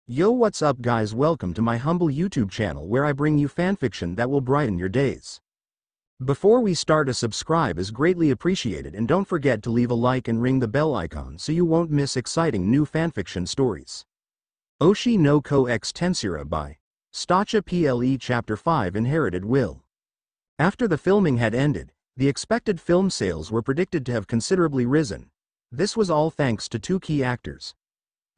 Yo, what's up guys, welcome to my humble YouTube channel where I bring you fanfiction that will brighten your days. Before we start, a subscribe is greatly appreciated, and don't forget to leave a like and ring the bell icon so you won't miss exciting new fanfiction stories. Oshi no Ko X Tensura by StaciaPLE Chapter 5 Inherited Will. After the filming had ended, the expected film sales were predicted to have considerably risen. This was all thanks to two key actors.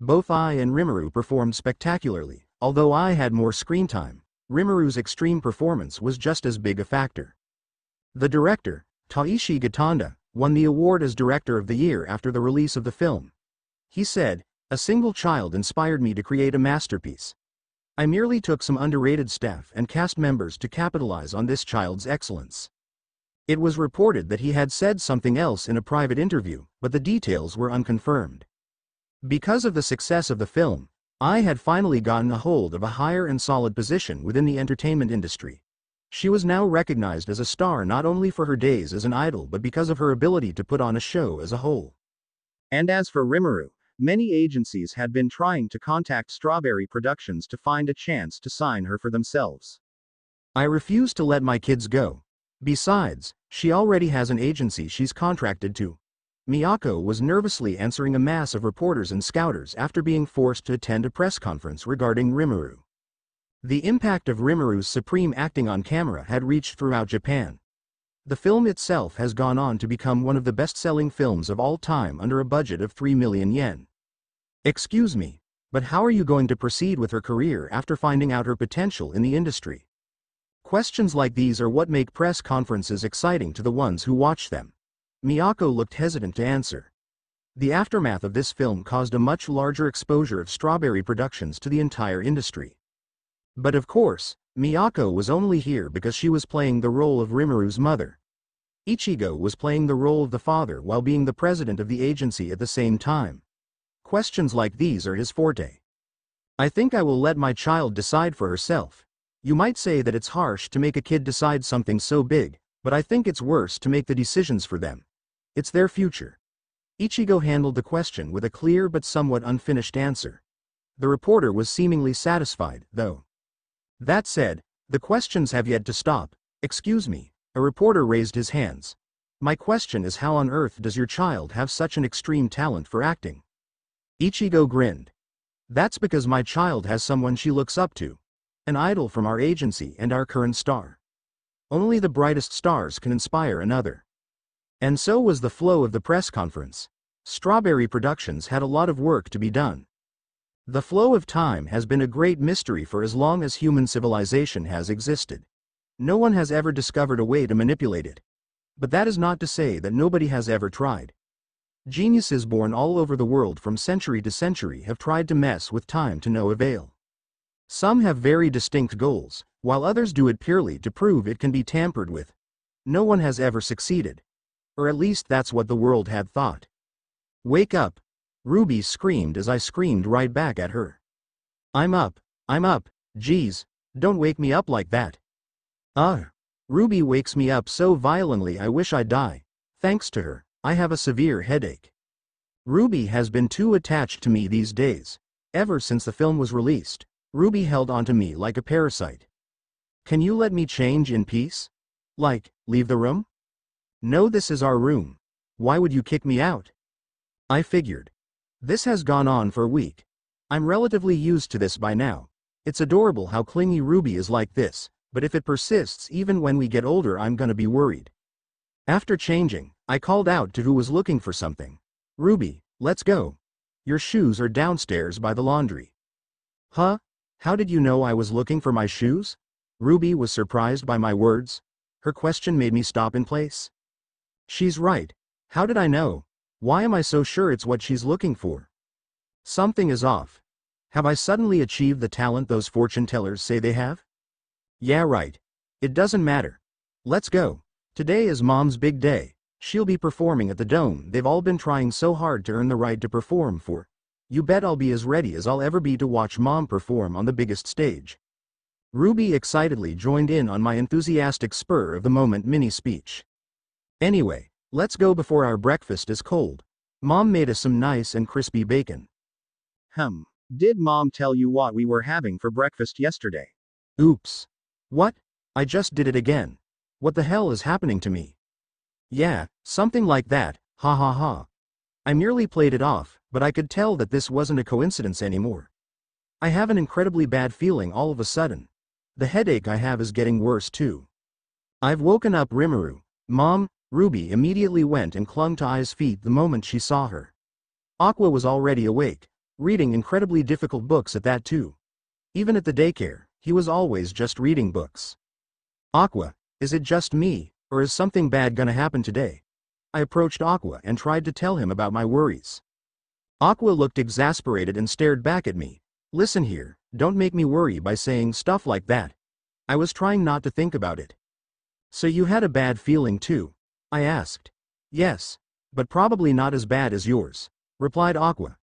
Both I and Rimuru performed spectacularly. Although I had more screen time, Rimuru's extreme performance was just as big a factor. The director, Taishi Gitanda, won the award as Director of the Year after the release of the film. He said, "A single child inspired me to create a masterpiece. I merely took some underrated staff and cast members to capitalize on this child's excellence." It was reported that he had said something else in a private interview, but the details were unconfirmed. Because of the success of the film, I had finally gotten a hold of a higher and solid position within the entertainment industry. She was now recognized as a star not only for her days as an idol but because of her ability to put on a show as a whole. And as for Rimuru, many agencies had been trying to contact Strawberry Productions to find a chance to sign her for themselves. I refused to let my kids go. Besides, she already has an agency she's contracted to. Miyako was nervously answering a mass of reporters and scouters after being forced to attend a press conference regarding Rimuru. The impact of Rimuru's supreme acting on camera had reached throughout Japan. The film itself has gone on to become one of the best-selling films of all time under a budget of 3 million yen. Excuse me, but how are you going to proceed with her career after finding out her potential in the industry? Questions like these are what make press conferences exciting to the ones who watch them. Miyako looked hesitant to answer. The aftermath of this film caused a much larger exposure of Strawberry Productions to the entire industry. But of course, Miyako was only here because she was playing the role of Rimuru's mother. Ichigo was playing the role of the father while being the president of the agency at the same time. Questions like these are his forte. I think I will let my child decide for herself. You might say that it's harsh to make a kid decide something so big, but I think it's worse to make the decisions for them. It's their future. Ichigo handled the question with a clear but somewhat unfinished answer. The reporter was seemingly satisfied, though. That said, the questions have yet to stop. Excuse me, a reporter raised his hands. My question is, how on earth does your child have such an extreme talent for acting? Ichigo grinned. That's because my child has someone she looks up to. An idol from our agency and our current star. Only the brightest stars can inspire another. And so was the flow of the press conference. Strawberry Productions had a lot of work to be done. The flow of time has been a great mystery for as long as human civilization has existed. No one has ever discovered a way to manipulate it. But that is not to say that nobody has ever tried. Geniuses born all over the world from century to century have tried to mess with time to no avail. Some have very distinct goals, while others do it purely to prove it can be tampered with. No one has ever succeeded. Or at least that's what the world had thought. Wake up! Ruby screamed as I screamed right back at her. I'm up, geez, don't wake me up like that. Ruby wakes me up so violently I wish I'd die. Thanks to her, I have a severe headache. Ruby has been too attached to me these days. Ever since the film was released, Ruby held onto me like a parasite. Can you let me change in peace? Like, leave the room? No, this is our room. Why would you kick me out? I figured. This has gone on for a week. I'm relatively used to this by now. It's adorable how clingy Ruby is like this, but if it persists even when we get older, I'm gonna be worried. After changing, I called out to who was looking for something. Ruby, let's go. Your shoes are downstairs by the laundry. Huh? How did you know I was looking for my shoes? Ruby was surprised by my words. Her question made me stop in place. She's right. How did I know? Why am I so sure it's what she's looking for? Something is off. Have I suddenly achieved the talent those fortune tellers say they have? Yeah, right. It doesn't matter. Let's go. Today is Mom's big day. She'll be performing at the Dome they've all been trying so hard to earn the right to perform for. You bet I'll be as ready as I'll ever be to watch Mom perform on the biggest stage. Ruby excitedly joined in on my enthusiastic spur-of-the-moment mini-speech. Anyway, let's go before our breakfast is cold. Mom made us some nice and crispy bacon. Did mom tell you what we were having for breakfast yesterday? Oops. What? I just did it again. What the hell is happening to me? Yeah, something like that, ha ha ha. I merely played it off, but I could tell that this wasn't a coincidence anymore. I have an incredibly bad feeling all of a sudden. The headache I have is getting worse too. I've woken up Rimuru. Mom. Ruby immediately went and clung to Ai's feet the moment she saw her. Aqua was already awake, reading incredibly difficult books at that too. Even at the daycare, he was always just reading books. Aqua, is it just me, or is something bad gonna happen today? I approached Aqua and tried to tell him about my worries. Aqua looked exasperated and stared back at me. Listen here, don't make me worry by saying stuff like that. I was trying not to think about it. So you had a bad feeling too? I asked. Yes, but probably not as bad as yours, replied Aqua.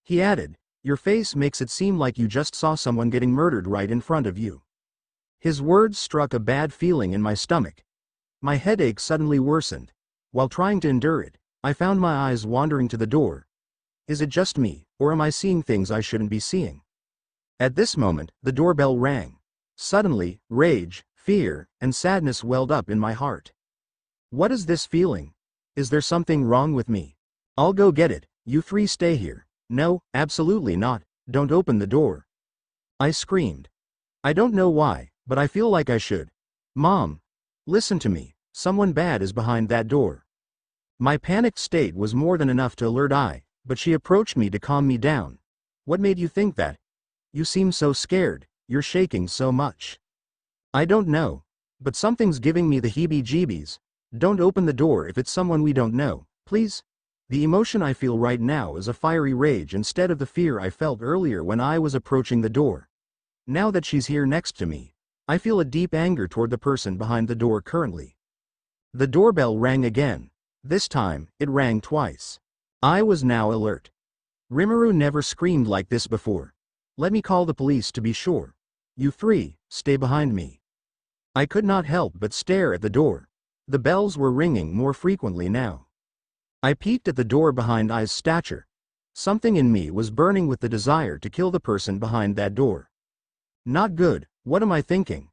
He added, your face makes it seem like you just saw someone getting murdered right in front of you. His words struck a bad feeling in my stomach. My headache suddenly worsened. While trying to endure it, I found my eyes wandering to the door. Is it just me, or am I seeing things I shouldn't be seeing? At this moment, the doorbell rang. Suddenly, rage, fear, and sadness welled up in my heart. What is this feeling? Is there something wrong with me? I'll go get it, you three stay here. No, absolutely not, don't open the door. I screamed. I don't know why, but I feel like I should. Mom. Listen to me, someone bad is behind that door. My panicked state was more than enough to alert Ai, but she approached me to calm me down. What made you think that? You seem so scared, you're shaking so much. I don't know, but something's giving me the heebie-jeebies. Don't open the door if it's someone we don't know, please. The emotion I feel right now is a fiery rage instead of the fear I felt earlier when I was approaching the door. Now that she's here next to me, I feel a deep anger toward the person behind the door currently. The doorbell rang again. This time, it rang twice. I was now alert. Rimuru never screamed like this before. Let me call the police to be sure. You three, stay behind me. I could not help but stare at the door. The bells were ringing more frequently now. I peeked at the door behind Ai's stature. Something in me was burning with the desire to kill the person behind that door. Not good, what am I thinking?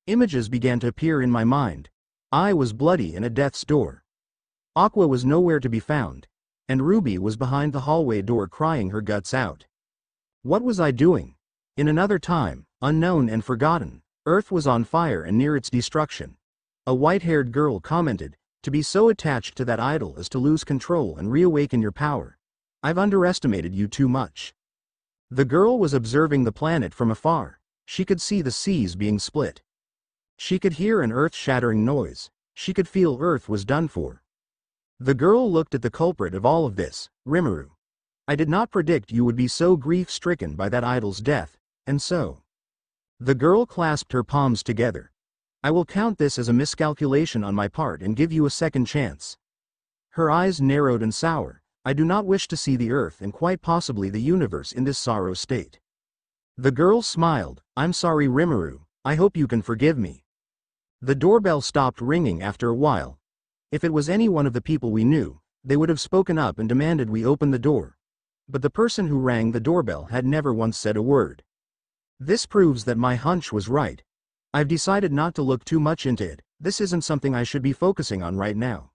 Images began to appear in my mind. Ai was bloody in a death's door. Aqua was nowhere to be found, and Ruby was behind the hallway door crying her guts out. What was I doing? In another time, unknown and forgotten, Earth was on fire and near its destruction. A white-haired girl commented, to be so attached to that idol as to lose control and reawaken your power. I've underestimated you too much. The girl was observing the planet from afar. She could see the seas being split. She could hear an earth-shattering noise. She could feel Earth was done for. The girl looked at the culprit of all of this, Rimuru. I did not predict you would be so grief-stricken by that idol's death, and so. The girl clasped her palms together. I will count this as a miscalculation on my part and give you a second chance. Her eyes narrowed and sour. I do not wish to see the Earth and quite possibly the universe in this sorrow state. The girl smiled. I'm sorry, Rimuru, I hope you can forgive me. The doorbell stopped ringing after a while. If it was any one of the people we knew, they would have spoken up and demanded we open the door. But the person who rang the doorbell had never once said a word. This proves that my hunch was right. I've decided not to look too much into it. This isn't something I should be focusing on right now.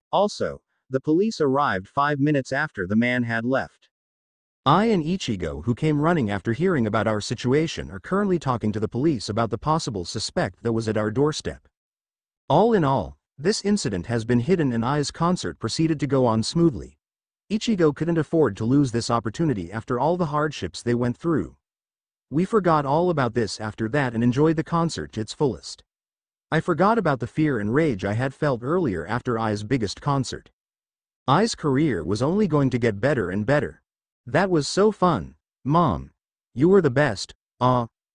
Also, the police arrived 5 minutes after the man had left. I and Ichigo, who came running after hearing about our situation, are currently talking to the police about the possible suspect that was at our doorstep. All in all, this incident has been hidden and Ai's concert proceeded to go on smoothly. Ichigo couldn't afford to lose this opportunity after all the hardships they went through. We forgot all about this after that and enjoyed the concert to its fullest. I forgot about the fear and rage I had felt earlier after Ai's biggest concert. Ai's career was only going to get better and better. That was so fun. Mom. You were the best.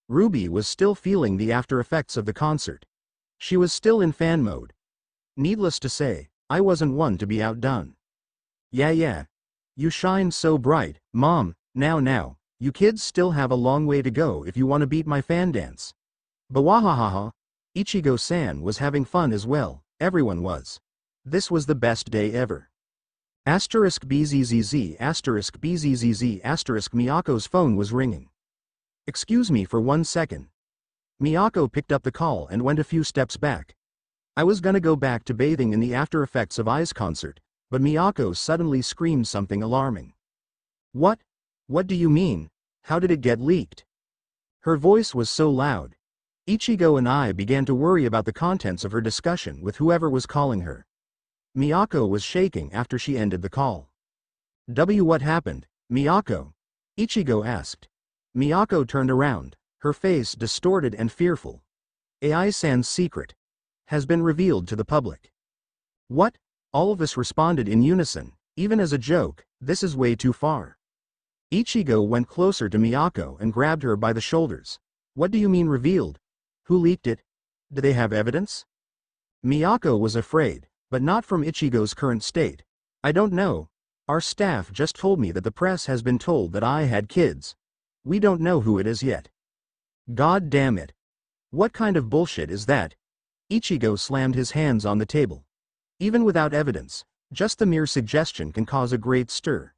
Ruby was still feeling the after effects of the concert. She was still in fan mode. Needless to say, I wasn't one to be outdone. Yeah. You shine so bright, Mom. Now. You kids still have a long way to go if you want to beat my fan dance. Bawahahaha. Ichigo-san was having fun as well, everyone was. This was the best day ever. Asterisk BZZZ asterisk BZZZ asterisk Miyako's phone was ringing. Excuse me for 1 second. Miyako picked up the call and went a few steps back. I was gonna go back to bathing in the after effects of Ai's concert, but Miyako suddenly screamed something alarming. What? What do you mean? How did it get leaked? Her voice was so loud. Ichigo and I began to worry about the contents of her discussion with whoever was calling her. Miyako was shaking after she ended the call. What happened, Miyako? Ichigo asked. Miyako turned around, her face distorted and fearful. Ai-san's secret has been revealed to the public. What? All of us responded in unison, even as a joke, this is way too far. Ichigo went closer to Miyako and grabbed her by the shoulders. What do you mean revealed? Who leaked it? Do they have evidence? Miyako was afraid, but not from Ichigo's current state. I don't know. Our staff just told me that the press has been told that I had kids. We don't know who it is yet. God damn it. What kind of bullshit is that? Ichigo slammed his hands on the table. Even without evidence, just the mere suggestion can cause a great stir.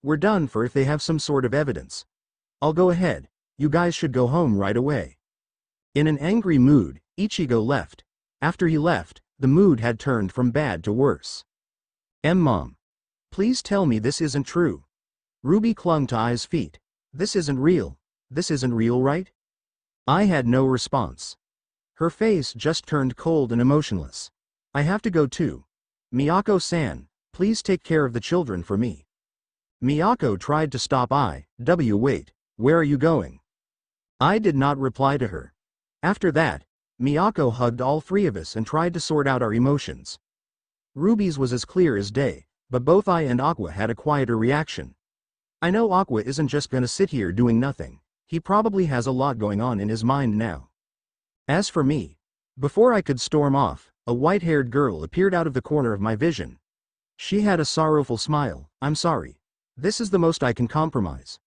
We're done for if they have some sort of evidence. I'll go ahead, you guys should go home right away. In an angry mood, Ichigo left. After he left, the mood had turned from bad to worse. Mom. Please tell me this isn't true. Ruby clung to Ai's feet. This isn't real. This isn't real, right? I had no response. Her face just turned cold and emotionless. I have to go too. Miyako-san, please take care of the children for me. Miyako tried to stop Ai. Wait, where are you going? I did not reply to her. After that, Miyako hugged all three of us and tried to sort out our emotions. Ruby's was as clear as day, but both I and Aqua had a quieter reaction. I know Aqua isn't just gonna sit here doing nothing. He probably has a lot going on in his mind now. As for me, before I could storm off, a white-haired girl appeared out of the corner of my vision. She had a sorrowful smile. I'm sorry. This is the most I can compromise.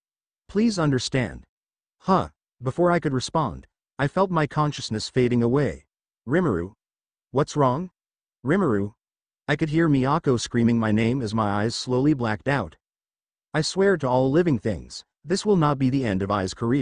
Please understand. Before I could respond, I felt my consciousness fading away. Rimuru? What's wrong? Rimuru? I could hear Miyako screaming my name as my eyes slowly blacked out. I swear to all living things, this will not be the end of Ai's career.